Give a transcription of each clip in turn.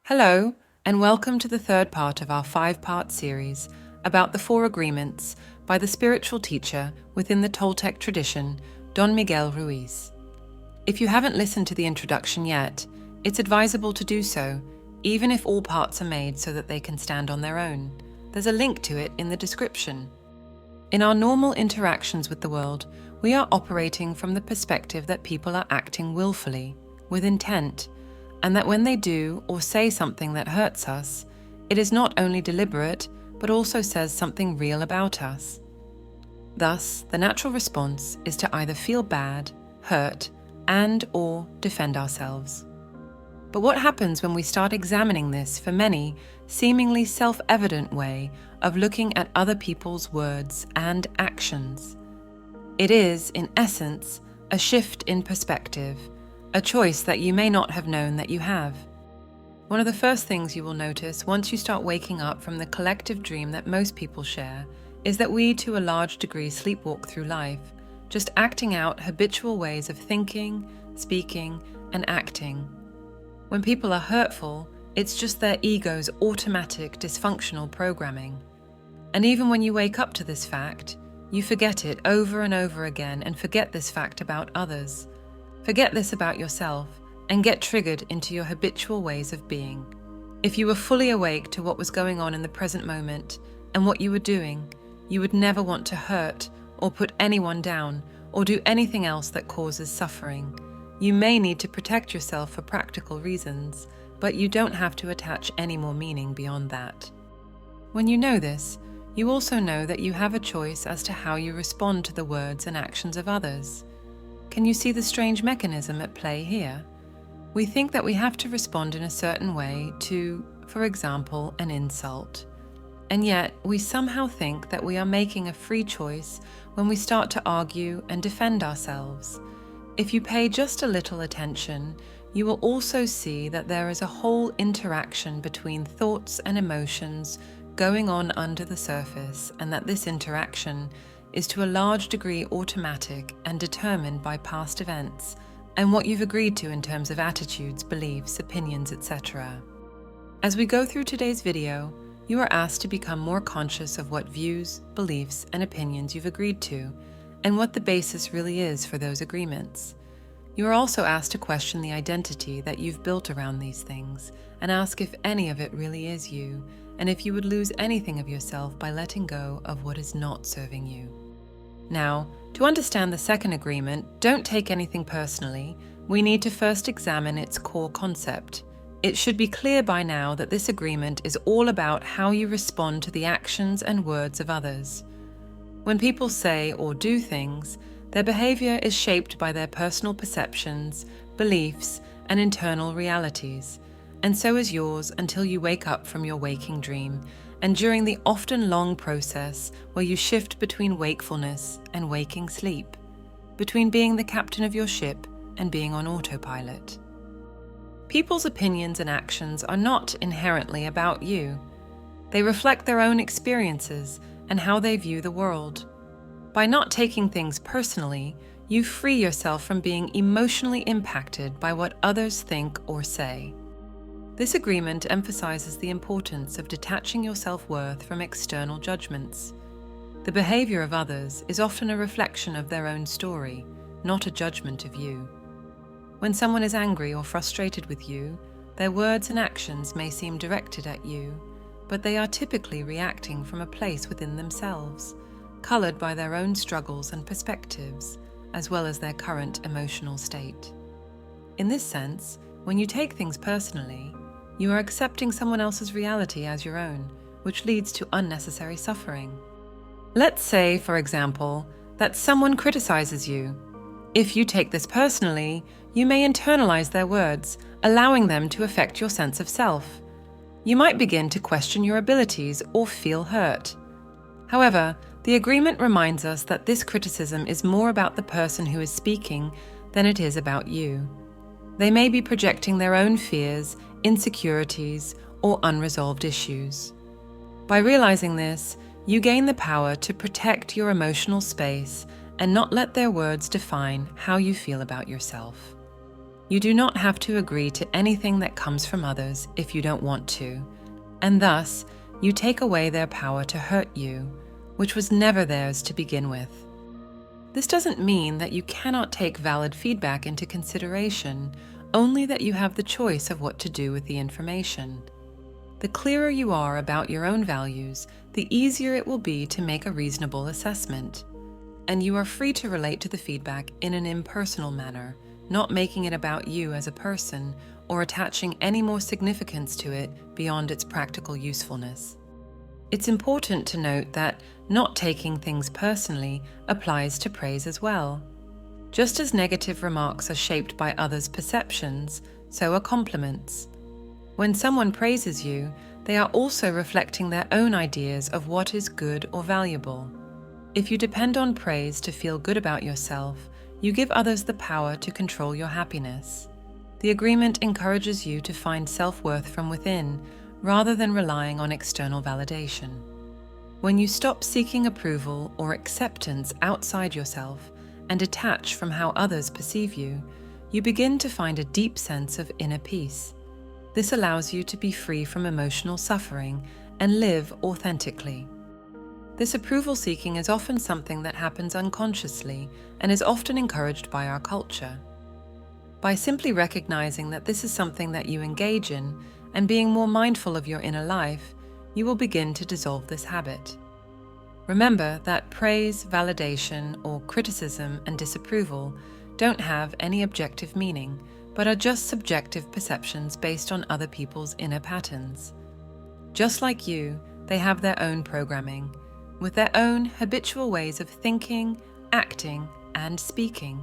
Hello, and welcome to the third part of our 5-part series about the 4 agreements by the spiritual teacher within the Toltec tradition, Don Miguel Ruiz. If you haven't listened to the introduction yet, it's advisable to do so, even if all parts are made so that they can stand on their own. There's a link to it in the description. In our normal interactions with the world, we are operating from the perspective that people are acting willfully, with intent, and that when they do or say something that hurts us, it is not only deliberate, but also says something real about us. Thus, the natural response is to either feel bad, hurt, and/or defend ourselves. But what happens when we start examining this, for many, seemingly self-evident way of looking at other people's words and actions? It is, in essence, a shift in perspective, a choice that you may not have known that you have. One of the first things you will notice once you start waking up from the collective dream that most people share is that we, to a large degree, sleepwalk through life, just acting out habitual ways of thinking, speaking, and acting. When people are hurtful, it's just their ego's automatic, dysfunctional programming. And even when you wake up to this fact, you forget it over and over again and forget this fact about others. Forget this about yourself and get triggered into your habitual ways of being. If you were fully awake to what was going on in the present moment and what you were doing, you would never want to hurt or put anyone down or do anything else that causes suffering. You may need to protect yourself for practical reasons, but you don't have to attach any more meaning beyond that. When you know this, you also know that you have a choice as to how you respond to the words and actions of others. Can you see the strange mechanism at play here? We think that we have to respond in a certain way to, for example, an insult. And yet, we somehow think that we are making a free choice when we start to argue and defend ourselves. If you pay just a little attention, you will also see that there is a whole interaction between thoughts and emotions going on under the surface, and that this interaction is to a large degree automatic and determined by past events and what you've agreed to in terms of attitudes, beliefs, opinions, etc. As we go through today's video, you are asked to become more conscious of what views, beliefs, and opinions you've agreed to, and what the basis really is for those agreements. You are also asked to question the identity that you've built around these things, and ask if any of it really is you, and if you would lose anything of yourself by letting go of what is not serving you. Now, to understand the second agreement, don't take anything personally. We need to first examine its core concept. It should be clear by now that this agreement is all about how you respond to the actions and words of others. When people say or do things, their behavior is shaped by their personal perceptions, beliefs, and internal realities, and so is yours until you wake up from your waking dream, and during the often long process where you shift between wakefulness and waking sleep, between being the captain of your ship and being on autopilot. People's opinions and actions are not inherently about you. They reflect their own experiences and how they view the world. By not taking things personally, you free yourself from being emotionally impacted by what others think or say. This agreement emphasizes the importance of detaching your self-worth from external judgments. The behavior of others is often a reflection of their own story, not a judgment of you. When someone is angry or frustrated with you, their words and actions may seem directed at you, but they are typically reacting from a place within themselves, colored by their own struggles and perspectives, as well as their current emotional state. In this sense, when you take things personally, you are accepting someone else's reality as your own, which leads to unnecessary suffering. Let's say, for example, that someone criticizes you. If you take this personally, you may internalize their words, allowing them to affect your sense of self. You might begin to question your abilities or feel hurt. However, the agreement reminds us that this criticism is more about the person who is speaking than it is about you. They may be projecting their own fears, insecurities, or unresolved issues. By realizing this, you gain the power to protect your emotional space and not let their words define how you feel about yourself. You do not have to agree to anything that comes from others if you don't want to, and thus you take away their power to hurt you, which was never theirs to begin with. This doesn't mean that you cannot take valid feedback into consideration, only that you have the choice of what to do with the information. The clearer you are about your own values, the easier it will be to make a reasonable assessment. And you are free to relate to the feedback in an impersonal manner, not making it about you as a person or attaching any more significance to it beyond its practical usefulness. It's important to note that not taking things personally applies to praise as well. Just as negative remarks are shaped by others' perceptions, so are compliments. When someone praises you, they are also reflecting their own ideas of what is good or valuable. If you depend on praise to feel good about yourself, you give others the power to control your happiness. The agreement encourages you to find self-worth from within, rather than relying on external validation. When you stop seeking approval or acceptance outside yourself and detach from how others perceive you, you begin to find a deep sense of inner peace. This allows you to be free from emotional suffering and live authentically. This approval seeking is often something that happens unconsciously and is often encouraged by our culture. By simply recognizing that this is something that you engage in and being more mindful of your inner life, you will begin to dissolve this habit. Remember that praise, validation, or criticism and disapproval don't have any objective meaning, but are just subjective perceptions based on other people's inner patterns. Just like you, they have their own programming, with their own habitual ways of thinking, acting, and speaking.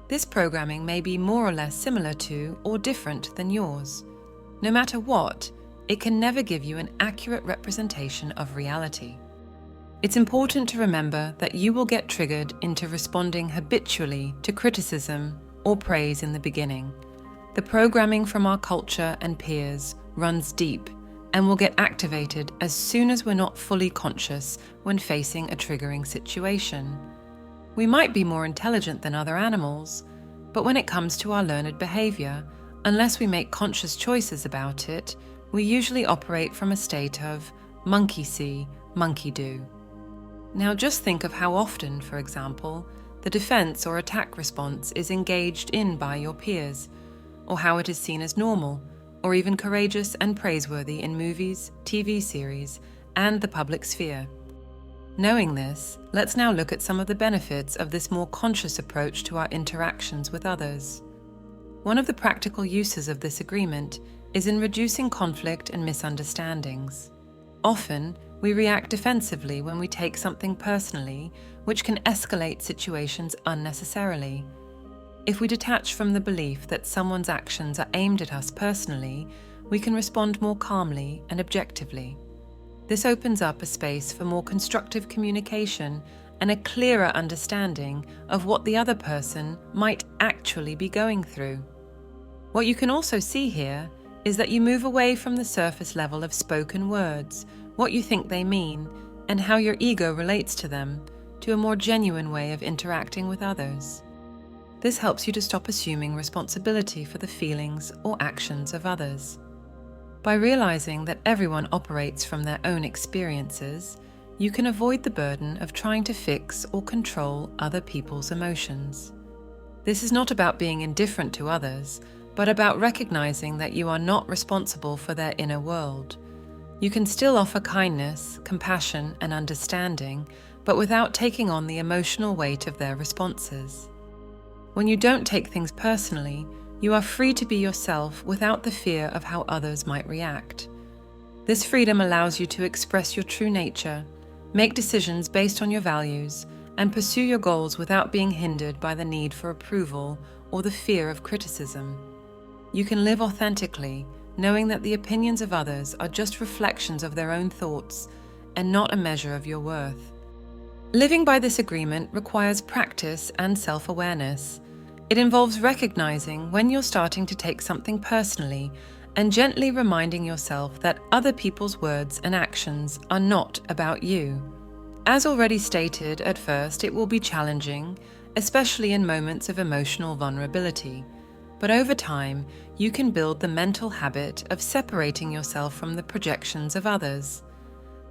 This programming may be more or less similar to or different than yours. No matter what, it can never give you an accurate representation of reality. It's important to remember that you will get triggered into responding habitually to criticism or praise in the beginning. The programming from our culture and peers runs deep and will get activated as soon as we're not fully conscious when facing a triggering situation. We might be more intelligent than other animals, but when it comes to our learned behavior, unless we make conscious choices about it, we usually operate from a state of monkey see, monkey do. Now just think of how often, for example, the defense or attack response is engaged in by your peers, or how it is seen as normal, or even courageous and praiseworthy in movies, TV series, and the public sphere. Knowing this, let's now look at some of the benefits of this more conscious approach to our interactions with others. One of the practical uses of this agreement is in reducing conflict and misunderstandings. Often, we react defensively when we take something personally, which can escalate situations unnecessarily. If we detach from the belief that someone's actions are aimed at us personally, we can respond more calmly and objectively. This opens up a space for more constructive communication and a clearer understanding of what the other person might actually be going through. What you can also see here is that you move away from the surface level of spoken words, what you think they mean, and how your ego relates to them, to a more genuine way of interacting with others. This helps you to stop assuming responsibility for the feelings or actions of others. By realizing that everyone operates from their own experiences, you can avoid the burden of trying to fix or control other people's emotions. This is not about being indifferent to others, but about recognizing that you are not responsible for their inner world. You can still offer kindness, compassion, and understanding, but without taking on the emotional weight of their responses. When you don't take things personally, you are free to be yourself without the fear of how others might react. This freedom allows you to express your true nature, make decisions based on your values, and pursue your goals without being hindered by the need for approval or the fear of criticism. You can live authentically, knowing that the opinions of others are just reflections of their own thoughts and not a measure of your worth. Living by this agreement requires practice and self-awareness. It involves recognizing when you're starting to take something personally and gently reminding yourself that other people's words and actions are not about you. As already stated, at first it will be challenging, especially in moments of emotional vulnerability. But over time, you can build the mental habit of separating yourself from the projections of others.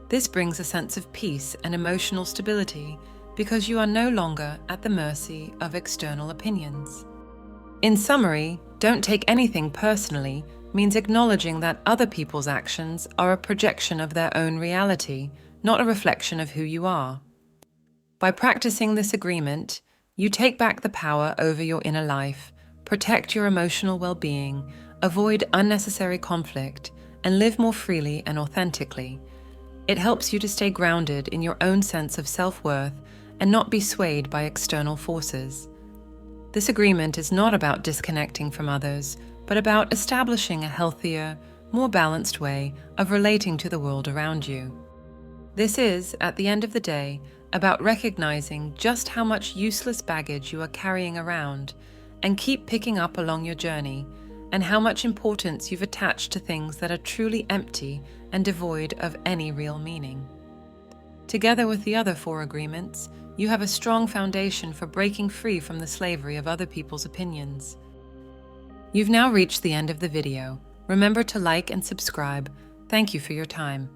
This brings a sense of peace and emotional stability because you are no longer at the mercy of external opinions. In summary, don't take anything personally means acknowledging that other people's actions are a projection of their own reality, not a reflection of who you are. By practicing this agreement, you take back the power over your inner life, protect your emotional well-being, avoid unnecessary conflict, and live more freely and authentically. It helps you to stay grounded in your own sense of self-worth and not be swayed by external forces. This agreement is not about disconnecting from others, but about establishing a healthier, more balanced way of relating to the world around you. This is, at the end of the day, about recognizing just how much useless baggage you are carrying around and keep picking up along your journey, and how much importance you've attached to things that are truly empty and devoid of any real meaning. Together with the other 4 agreements, you have a strong foundation for breaking free from the slavery of other people's opinions. You've now reached the end of the video. Remember to like and subscribe. Thank you for your time.